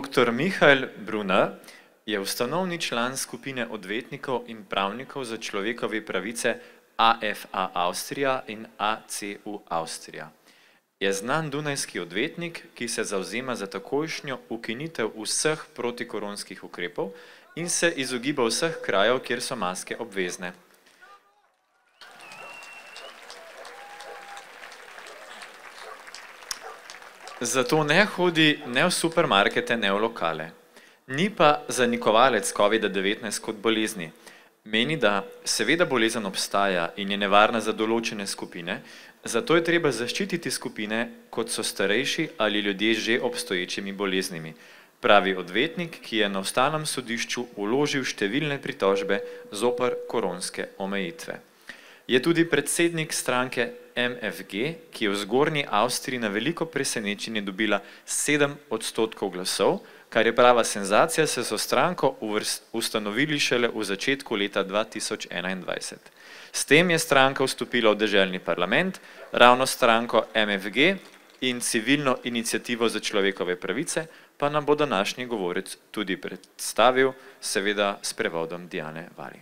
Dr. Michael Brunner je ustanovni član skupine odvetnikov in pravnikov za človekove pravice AFA Avstrija in ACU Avstrija. Je znan dunajski odvetnik, ki se zavzema za takojšnjo ukinitev vseh protikoronskih ukrepov in se izogiba vseh krajev, kjer so maske obvezne. Zato ne hodi ne v supermarkete, ne v lokale. Ni pa zanikovalec COVID-19 kot bolezni. Meni, da seveda bolezen obstaja in je nevarna za določene skupine, zato je treba zaščititi skupine, kot so starejši ali ljudje že obstoječimi boleznimi, pravi odvetnik, ki je na ustavnem sodišču vložil številne pritožbe zoper koronske omejitve. Je tudi predsednik stranke MFG, ki je v Zgornji Avstriji na veliko presenečenje dobila 7% glasov, kar je prava senzacija, se so stranko ustanovili šele v začetku leta 2021. S tem je stranka vstopila v deželni parlament, ravno stranko MFG in civilno inicijativo za človekove pravice, pa nam bo današnji govorec tudi predstavil, seveda s prevodom Diane Vari.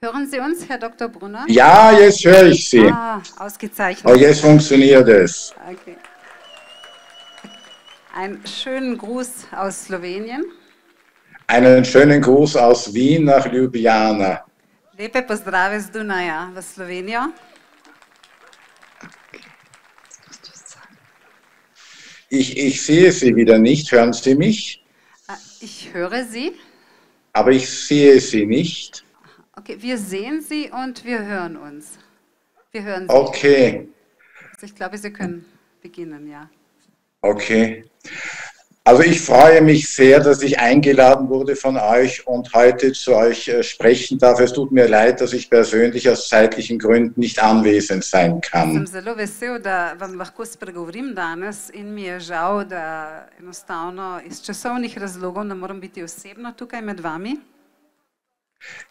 Hören Sie uns, Herr Dr. Brunner? Ja, jetzt höre ich Sie. Ausgezeichnet. Oh, jetzt funktioniert es. Okay. Einen schönen Gruß aus Slowenien. Einen schönen Gruß aus Wien nach Ljubljana. Lepe pozdrave z Dunaja v Slovenijo. Ich sehe Sie wieder nicht. Hören Sie mich? Ich höre Sie. Aber ich sehe Sie nicht. Okay, wir sehen Sie und wir hören uns. Wir hören Sie. Okay. Also ich glaube, Sie können beginnen, ja. Okay. Also ich freue mich sehr, dass ich eingeladen wurde von euch und heute zu euch sprechen darf. Es tut mir leid, dass ich persönlich aus zeitlichen Gründen nicht anwesend sein kann. Sem zelo vesel, da vam lahko spregovorim danes in mi je žal, da enostavno iz časovnih razlogov ne moram biti osebno tukaj med vami.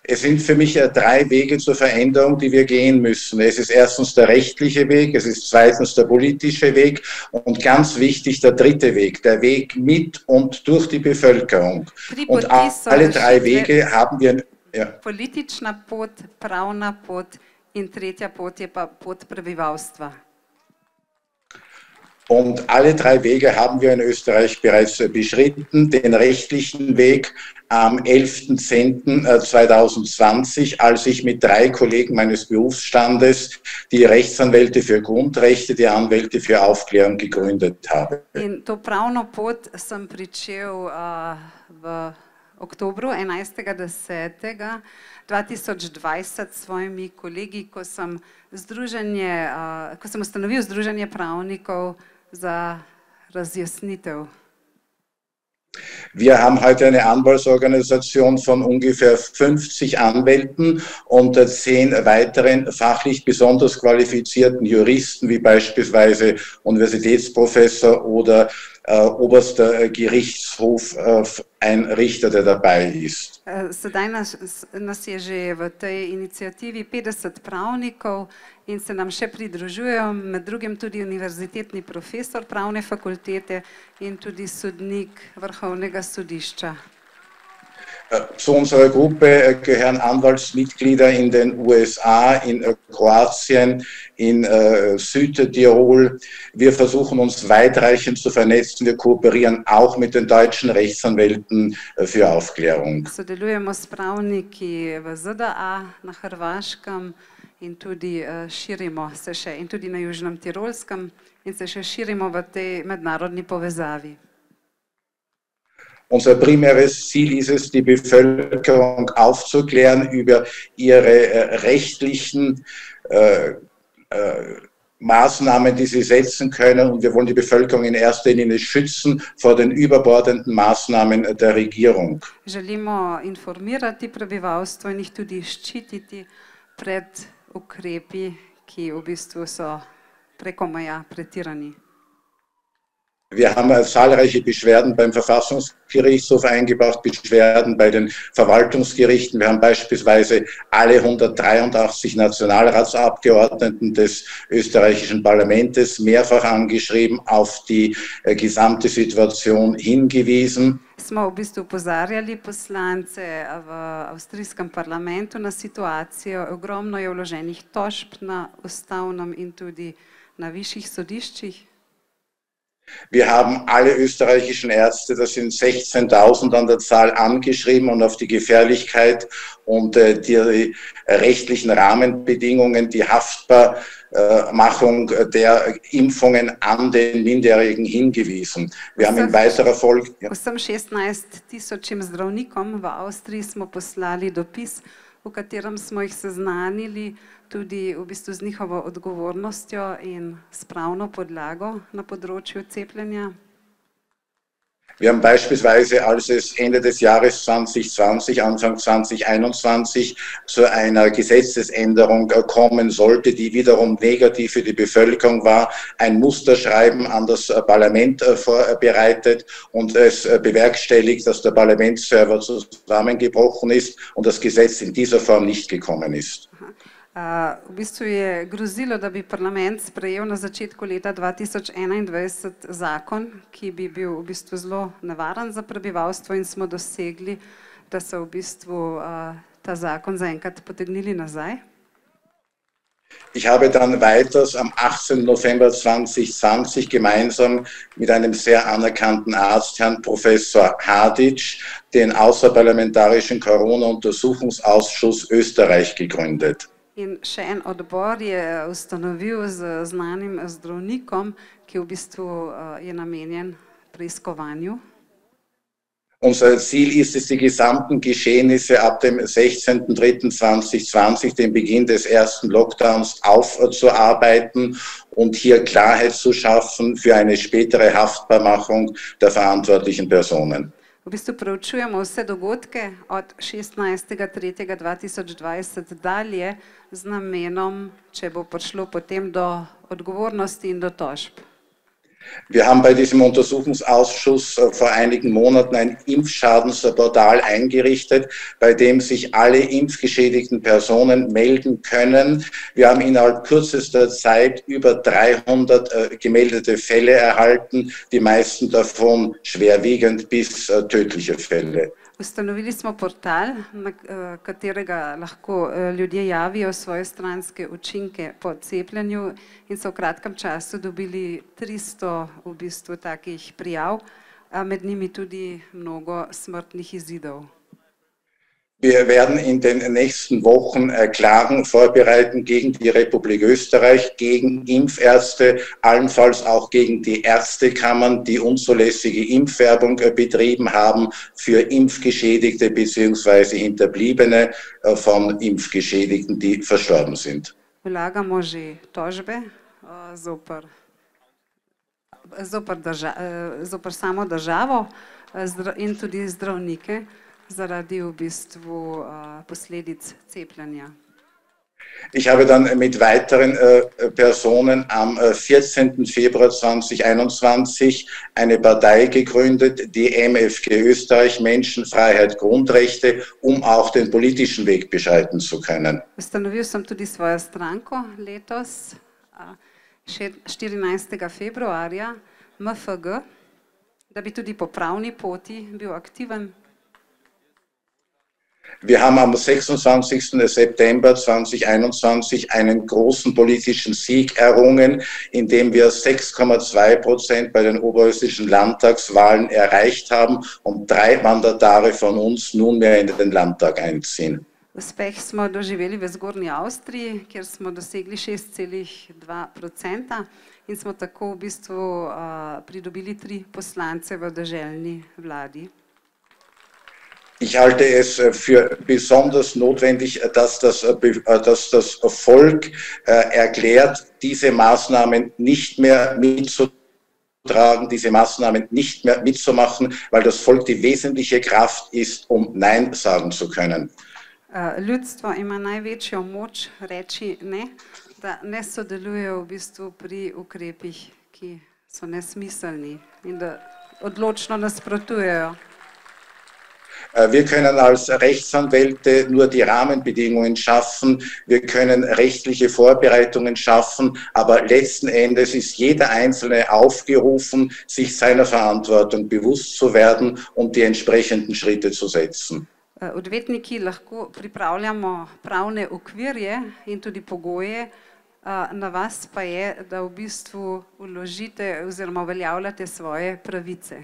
Es sind für mich drei Wege zur Veränderung, die wir gehen müssen. Es ist erstens der rechtliche Weg, es ist zweitens der politische Weg und ganz wichtig der dritte Weg, der Weg mit und durch die Bevölkerung. Und alle drei Wege haben wir... Ja. Politična pot, pravna pot in tretja pot je pa pot prebivalstva. Und alle drei Wege haben wir in Österreich bereits beschritten. Den rechtlichen Weg am 11.10.2020, als ich mit 3 Kollegen meines Berufsstandes die Rechtsanwälte für Grundrechte, die Anwälte für Aufklärung gegründet habe. In to pravno pot sem pričel v oktobru 11.10.2020 s svojimi kolegi, ko sem ustanovil Združenje pravnikov za razjasnitev. Wir haben heute eine Anwaltsorganisation von ungefähr 50 Anwälten und 10 weiteren fachlich besonders qualifizierten Juristen, wie beispielsweise Universitätsprofessor oder oberster Gerichtshof, ein Richter, der dabei ist. Sedaj nas je že v tej inicijativi 50 pravnikov in se nam še pridružujejo, med drugim tudi univerzitetni profesor pravne fakultete in tudi sodnik Vrhovnega sodišča. Zu unserer Gruppe gehören Anwaltsmitglieder in den USA, in Kroatien, in Südtirol. Wir versuchen uns weitreichend zu vernetzen. Wir kooperieren auch mit den deutschen Rechtsanwälten für Aufklärung. Sodelujemo s pravniki v ZDA, na Hrvaškem in tudi širimo se še, in tudi na Južnem Tirolskem in se še širimo v tej mednarodni povezavi. Unser primäres Ziel ist es, die Bevölkerung aufzuklären über ihre rechtlichen Maßnahmen, die sie setzen können. Und wir wollen die Bevölkerung in erster Linie schützen vor den überbordenden Maßnahmen der Regierung. Želimo informirati prebivalstvo in jih tudi ščititi pred ukrepi, ki v bistvu so preko meja pretirani. Wir haben zahlreiche Beschwerden beim Verfassungsgerichtshof eingebracht, Beschwerden bei den Verwaltungsgerichten. Wir haben beispielsweise alle 183 Nationalratsabgeordneten des österreichischen Parlaments mehrfach angeschrieben, auf die gesamte Situation hingewiesen. Smo v bistvu opozarjali poslance v avstrijskem parlamentu na situacijo. Ogromno je vloženih tožb na ustavnem in tudi na višjih sodiščih. Wir haben alle österreichischen Ärzte, das sind 16.000 an der Zahl, angeschrieben und auf die Gefährlichkeit und die rechtlichen Rahmenbedingungen, die Haftbarmachung der Impfungen an den Minderjährigen hingewiesen. Wir haben in weiterer Folge... Vsem 16.000 zdravnikom v Avstriji smo poslali dopis, v katerem smo jih seznanili tudi v bistvu z njihovo odgovornostjo in s pravno podlago na področju cepljenja. Wir haben beispielsweise, als es Ende des Jahres 2020, Anfang 2021 zu einer Gesetzesänderung kommen sollte, die wiederum negativ für die Bevölkerung war, ein Musterschreiben an das Parlament vorbereitet und es bewerkstelligt, dass der Parlamentsserver zusammengebrochen ist und das Gesetz in dieser Form nicht gekommen ist. V bistvu je grozilo, da bi parlament sprejel na začetku leta 2021 zakon, ki bi bil v bistvu zelo nevaren za prebivalstvo, in smo dosegli, da so v bistvu ta zakon zaenkrat potegnili nazaj. Ich habe dann weiters am 18. November 2020 gemeinsam mit einem sehr anerkannten Arzt, Herrn Professor Hadic, den Außerparlamentarischen Corona-Untersuchungsausschuss Österreich gegründet. In še en odbor je ustanovil z znanim zdravnikom, ki v bistvu je namenjen preiskovanju. Unser Ziel ist es, die gesamten Geschehnisse ab dem 16.03.2020, dem Beginn des ersten Lockdowns, aufzuarbeiten und hier Klarheit zu schaffen für eine spätere Haftbarmachung der verantwortlichen Personen. V bistvu preučujemo vse dogodke od 16.3.2020 dalje z namenom, če bo prišlo potem do odgovornosti in do tožb. Wir haben bei diesem Untersuchungsausschuss vor einigen Monaten ein Impfschadensportal eingerichtet, bei dem sich alle impfgeschädigten Personen melden können. Wir haben innerhalb kürzester Zeit über 300 gemeldete Fälle erhalten, die meisten davon schwerwiegend bis tödliche Fälle. Ustanovili smo portal, na katerega lahko ljudje javijo svoje stranske učinke po cepljenju, in so v kratkem času dobili 300 v bistvu takih prijav, med njimi tudi mnogo smrtnih izidov. Wir werden in den nächsten Wochen Klagen vorbereiten gegen die Republik Österreich, gegen Impfärzte, allenfalls auch gegen die Ärztekammern, die unzulässige Impfwerbung betrieben haben für Impfgeschädigte bzw. Hinterbliebene von Impfgeschädigten, die verstorben sind. Vlagamo že tožbe zoper samo državo in tudi zdravnike zaradi v bistvu posledic cepljenja. Ich habe dann mit weiteren Personen am 14. Februar 2021 eine Partei gegründet, die MFG Österreich, Menschenfreiheit, Grundrechte, um auch den politischen Weg beschreiten zu können. Ustanovil sem tudi svojo stranko letos, 14. februarja, MFG, da bi tudi po pravni poti bil aktiven. Wir haben am 26. September 2021 einen großen politischen Sieg errungen, indem wir 6,2% bei den oberösterreichischen Landtagswahlen erreicht haben und 3 Mandatare von uns nunmehr in den Landtag einziehen. Uspeh smo doživeli v Zgornji Avstriji, kjer smo dosegli 6,2% in smo tako v bistvu pridobili 3 poslance v deželni vladi. Ich halte es für besonders notwendig, dass das Volk erklärt, diese Maßnahmen nicht mehr mitzutragen, diese Maßnahmen nicht mehr mitzumachen, weil das Volk die wesentliche Kraft ist, um Nein sagen zu können. Ljudstvo ima največjo moč reči ne, da ne sodelujejo v bistvu pri ukrepih, ki so nesmiselni. in da odločno nasprotujejo. Wir können als Rechtsanwälte nur die Rahmenbedingungen schaffen, wir können rechtliche Vorbereitungen schaffen, aber letzten Endes ist jeder Einzelne aufgerufen, sich seiner Verantwortung bewusst zu werden und die entsprechenden Schritte zu setzen. Odvetniki lahko pripravljamo pravne okvirje in tudi pogoje, na vas pa je, da v bistvu vložite oziroma uveljavljate svoje pravice.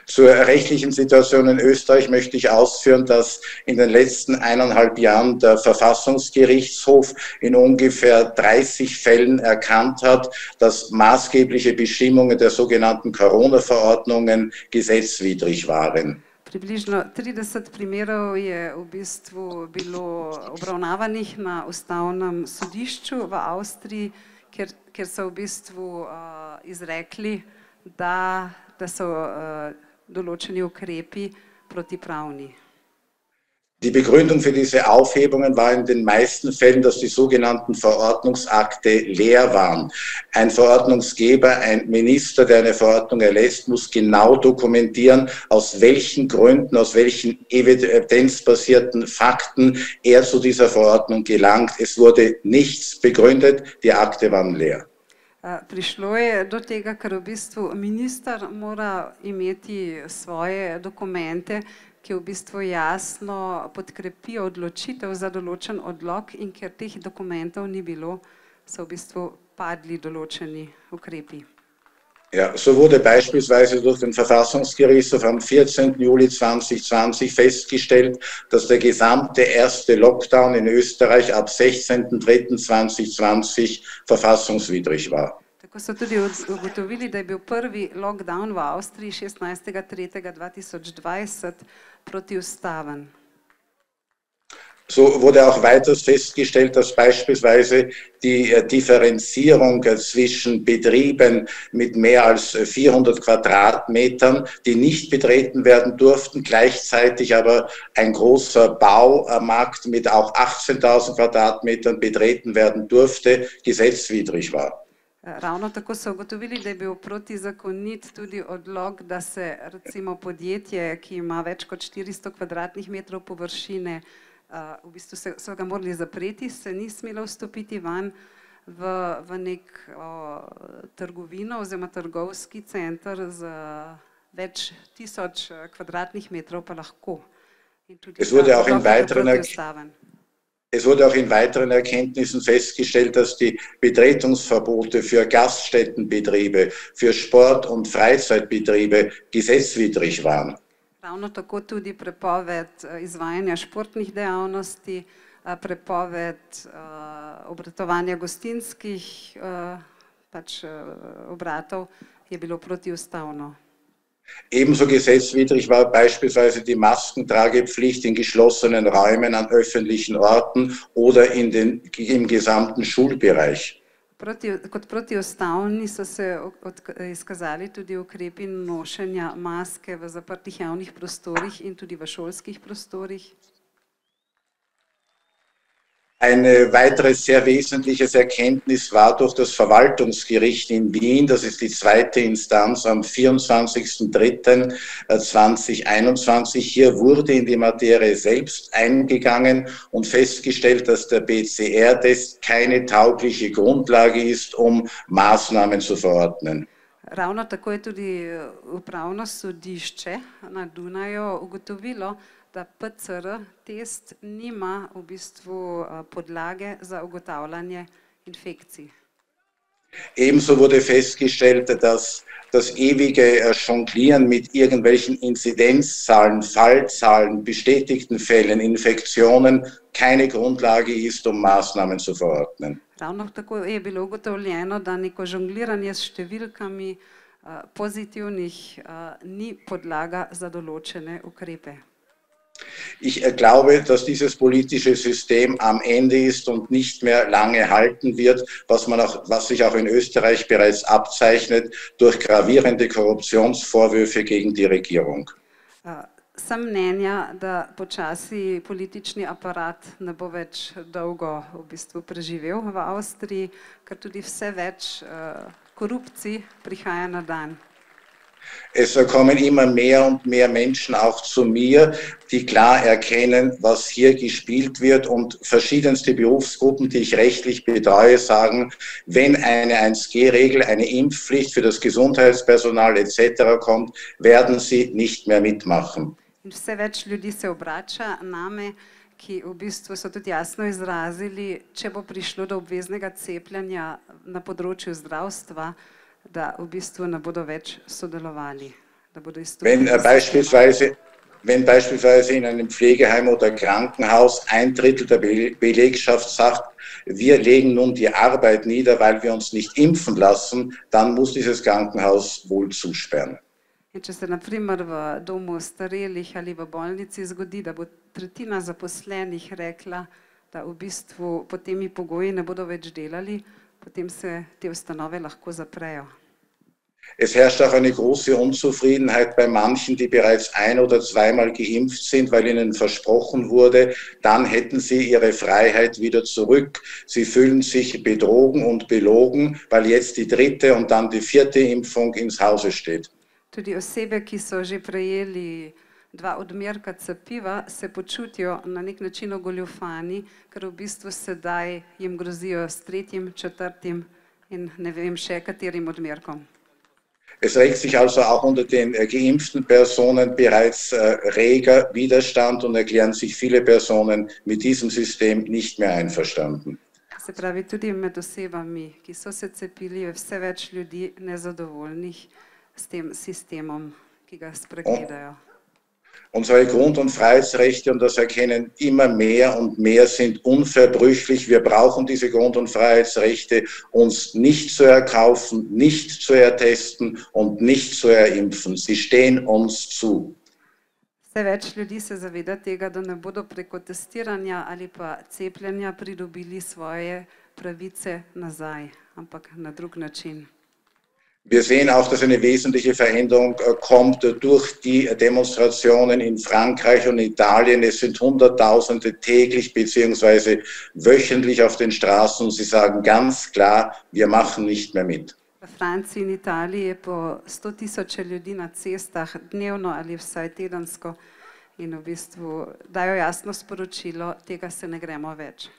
Zur rechtlichen Situation in Österreich möchte ich ausführen, dass in den letzten 1,5 Jahren der Verfassungsgerichtshof in ungefähr 30 Fällen erkannt hat, dass maßgebliche Bestimmungen der sogenannten Corona-Verordnungen gesetzwidrig waren. Približno 30 primerov je v bistvu bilo obravnavanih na ustavnem sodišču v Avstriji, kjer so v bistvu izrekli, da so določeni ukrepi protipravni. Die Begründung für diese Aufhebungen war in den meisten Fällen, dass die sogenannten Verordnungsakte leer waren. Ein Verordnungsgeber, ein Minister, der eine Verordnung erlässt, muss genau dokumentieren, aus welchen Gründen, aus welchen evidenzbasierten Fakten er zu dieser Verordnung gelangt. Es wurde nichts begründet, die Akte waren leer. Prišlo je do tega, ker v bistvu minister mora imeti svoje dokumente, ki v bistvu jasno podkrepijo odločitev za določen odlok, in ker teh dokumentov ni bilo, so v bistvu padli določeni ukrepi. Ja, so wurde beispielsweise durch den Verfassungsgerichtshof am 14. Juli 2020 festgestellt, dass der gesamte erste Lockdown in Österreich ab 16.03.2020 verfassungswidrig war. Tako so tudi ugotovili, da je bil prvi lockdown v Avstriji 16.3.2020 protiustaven. So wurde auch weiters festgestellt, dass beispielsweise die Differenzierung zwischen Betrieben mit mehr als 400 Quadratmetern, die nicht betreten werden durften, gleichzeitig aber ein großer Baumarkt mit auch 18.000 Quadratmetern betreten werden durfte, gesetzwidrig war. Ravno tako so ugotovili, da je bil protizakonit tudi odlok, da se recimo podjetje, ki ima več kot 400 kvadratnih metrov površine, v bistvu so ga morali zapreti, se ni smelo vstopiti van v nek trgovino oziroma trgovski center z več tisoč kvadratnih metrov pa lahko. Es wurde auch in weiteren Erkenntnissen festgestellt, dass die Betretungsverbote für Gaststättenbetriebe, für Sport- und Freizeitbetriebe gesetzwidrig waren. Ravno tako tudi prepoved izvajanja športnih dejavnosti, prepoved obratovanja gostinskih obratov je bilo protiustavno. Ebenso gesetzwidrig war beispielsweise die Maskentragepflicht in geschlossenen Räumen an öffentlichen Orten oder im gesamten Schulbereich. Kot protiustavni so se izkazali tudi ukrepi nošenja maske v zaprtih javnih prostorih in tudi v šolskih prostorih. Eine weitere sehr wesentliche Erkenntnis war durch das Verwaltungsgericht in Wien, das ist die zweite Instanz am 24.03.2021. Hier wurde in die Materie selbst eingegangen und festgestellt, dass der PCR-Test keine taugliche Grundlage ist, um Maßnahmen zu verordnen. Ravno tako je tudi upravno sodišče na Dunaju ugotovilo, da PCR test nima v bistvu podlage za ugotavljanje infekcij. Ebenso wurde festgestellt, dass das ewige Jonglieren mit irgendwelchen Inzidenzzahlen, Fallzahlen, bestätigten Fällen, Infektionen keine Grundlage ist, um Maßnahmen zu verordnen. Ravno tako je bilo ugotovljeno, da neko žongliranje s številkami pozitivnih ni podlaga za določene ukrepe. Ich glaube, dass dieses politische System am Ende ist und nicht mehr lange halten wird, was sich auch in Österreich bereits abzeichnet durch gravierende Korruptionsvorwürfe gegen die Regierung. Sem mnenja, da počasi politični aparat ne bo več dolgo v bistvu preživel v Avstriji, ker tudi vse več korupcij prihaja na dan. Es kommen immer mehr und mehr Menschen auch zu mir, die klar erkennen, was hier gespielt wird, und verschiedenste Berufsgruppen, die ich rechtlich betreue, sagen, wenn eine 1G-Regel, eine Impfpflicht für das Gesundheitspersonal etc. kommt, werden sie nicht mehr mitmachen. In vse več ljudi se obrača name, ki v bistvu so tudi jasno izrazili, če bo prišlo do obveznega cepljenja na področju zdravstva, da v bistvu ne bodo več sodelovali, da bodo izstopili. Wenn beispielsweise in einem Pflegeheim oder Krankenhaus 1/3 der Belegschaft sagt, wir legen nun die Arbeit nieder, weil wir uns nicht impfen lassen, dann muss dieses Krankenhaus wohl zusperren. In če se na primer v domu starelih ali v bolnici zgodi, da bo tretjina zaposlenih rekla, da v bistvu pod temi pogoji ne bodo več delali, potem se te ustanove lahko zaprejo. Es herrscht auch eine große Unzufriedenheit bei manchen, die bereits 1- oder zweimal geimpft sind, weil ihnen versprochen wurde, dann hätten sie ihre Freiheit wieder zurück. Sie fühlen sich betrogen und belogen, weil jetzt die 3. und dann die 4. Impfung ins Hause steht. Tudi osebe, ki so že prejeli 2 odmerka cepiva, se počutijo na nek način ogoljufani, ker v bistvu sedaj jim grozijo s 3., 4. in ne vem še katerim odmerkom. Es regt sich also auch unter den geimpften Personen bereits reger Widerstand und erklären sich viele Personen mit diesem System nicht mehr einverstanden. Se pravi, tudi med osebami, ki so se cepili, je vse več ljudi nezadovoljnih s tem sistemom, ki ga spregledajo. Unsere Grund- und Freiheitsrechte, und das erkennen immer mehr und mehr, sind unverbrüchlich. Wir brauchen diese Grund- und Freiheitsrechte, uns nicht zu erkaufen, nicht zu ertesten und nicht zu erimpfen. Sie stehen uns zu. Vse več ljudi se zaveda tega, da ne bodo preko testiranja ali pa cepljenja pridobili svoje pravice nazaj, ampak na drug način. Wir sehen auch, dass eine wesentliche Veränderung kommt durch die Demonstrationen in Frankreich und Italien. Es sind Hunderttausende täglich bzw. wöchentlich auf den Straßen und sie sagen ganz klar, wir machen nicht mehr mit. V Franciji in Italiji je po 100.000 ljudi na cestah dnevno ali vsaj tedensko in v bistvu dajo jasno sporočilo, tega se ne gremo več.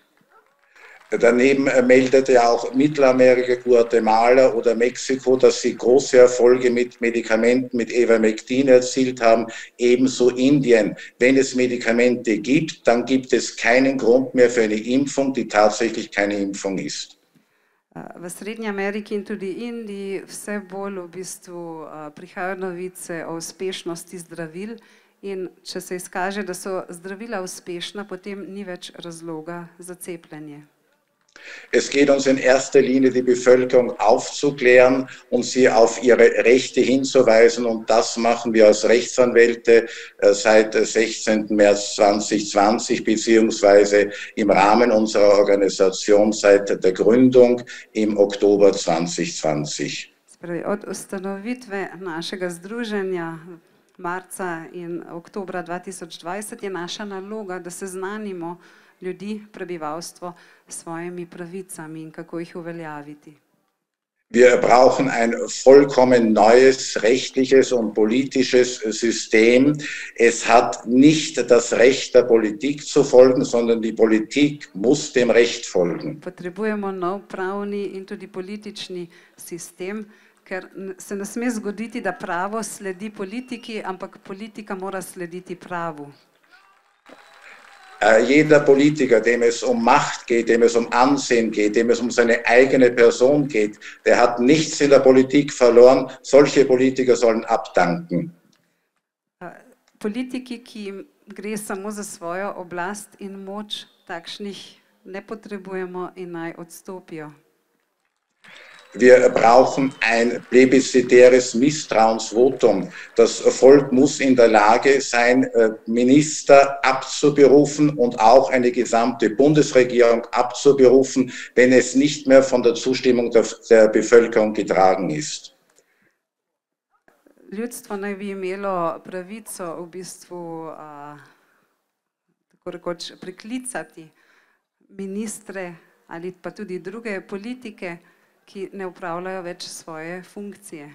Daneben meldete ja auch Mittelamerika, Guatemala oder Mexiko, dass sie große Erfolge mit Medikamenten, mit Ivermectin erzielt haben, ebenso Indien. Wenn es Medikamente gibt, dann gibt es keinen Grund mehr für eine Impfung, die tatsächlich keine Impfung ist. V Srednji Ameriki in tudi Indiji vse bolj v bistvu prihajajo novice o uspešnosti zdravil in če se izkaže, da so zdravila uspešna, potem ni več razloga za cepljenje. Es geht uns in erster Linie, die Bevölkerung aufzuklären und sie auf ihre Rechte hinzuweisen, und das machen wir als Rechtsanwälte seit 16. März 2020 beziehungsweise im Rahmen unserer Organisation seit der Gründung im Oktober 2020. Od ustanovitve našega združenja marca in oktobra 2020 je naša naloga, da seznanimo ljudi, prebivalstvo s svojimi pravicami in kako jih uveljaviti. Wir brauchen ein vollkommen neues rechtliches und politisches System. Es hat nicht das Recht der Politik zu folgen, sondern die Politik muss dem Recht folgen. Potrebujemo nov pravni in tudi politični sistem, ker se ne sme zgoditi, da pravo sledi politiki, ampak politika mora slediti pravu. Jeder Politiker, dem es um Macht geht, dem es um Ansehen geht, dem es um seine eigene Person geht, der hat nichts in der Politik verloren. Solche Politiker sollen abdanken. Politiki, ki jim gre samo za svojo oblast in moč, takšnih ne potrebujemo in naj odstopijo. Wir brauchen ein plebiszitäres Misstrauensvotum. Das Volk muss in der Lage sein, Minister abzuberufen und auch eine gesamte Bundesregierung abzuberufen, wenn es nicht mehr von der Zustimmung der Bevölkerung getragen ist. Ljudstvo naj bi imelo pravico v bistvu tako rekoč priklicati ministre ali pa tudi druge politike, ki ne upravljajo več svoje funkcije.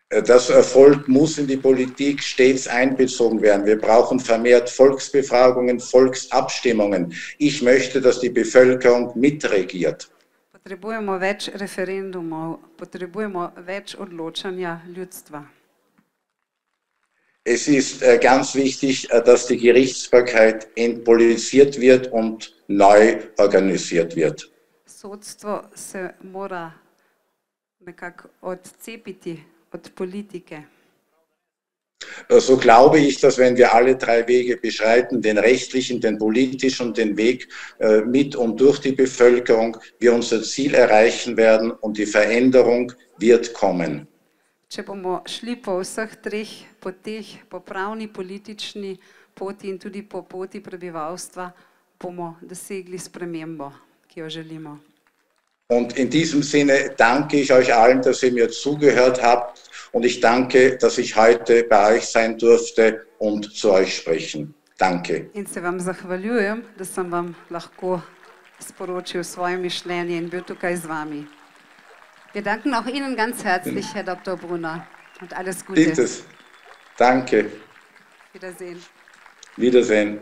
Das Volk muss in die Politik stets einbezogen werden. Wir brauchen vermehrt Volksbefragungen, Volksabstimmungen. Ich möchte, dass die Bevölkerung mitregiert. Potrebujemo več referendumov, potrebujemo več odločanja ljudstva. Es ist ganz wichtig, dass die Gerichtsbarkeit entpolitisiert wird und neu organisiert wird. Sodstvo se mora nekako odcepiti od politike. So glaube ich, dass wenn wir alle drei Wege beschreiten, den rechtlichen, den politischen und den Weg mit und durch die Bevölkerung, wir unser Ziel erreichen werden und die Veränderung wird kommen. Če bomo šli po vseh treh poteh, po pravni, politični poti in tudi po poti prebivalstva, bomo dosegli spremembo, ki jo želimo. Und in diesem Sinne danke ich euch allen, dass ihr mir zugehört habt und ich danke, dass ich heute bei euch sein durfte und zu euch sprechen. Danke. In se vam zahvaljujem, da sem vam lahko sporočil svoje mišljenje in bil tukaj z vami. Wir danken auch Ihnen ganz herzlich, Herr Dr. Brunner, und alles Gute. Bitte. Danke. Wiedersehen. Wiedersehen.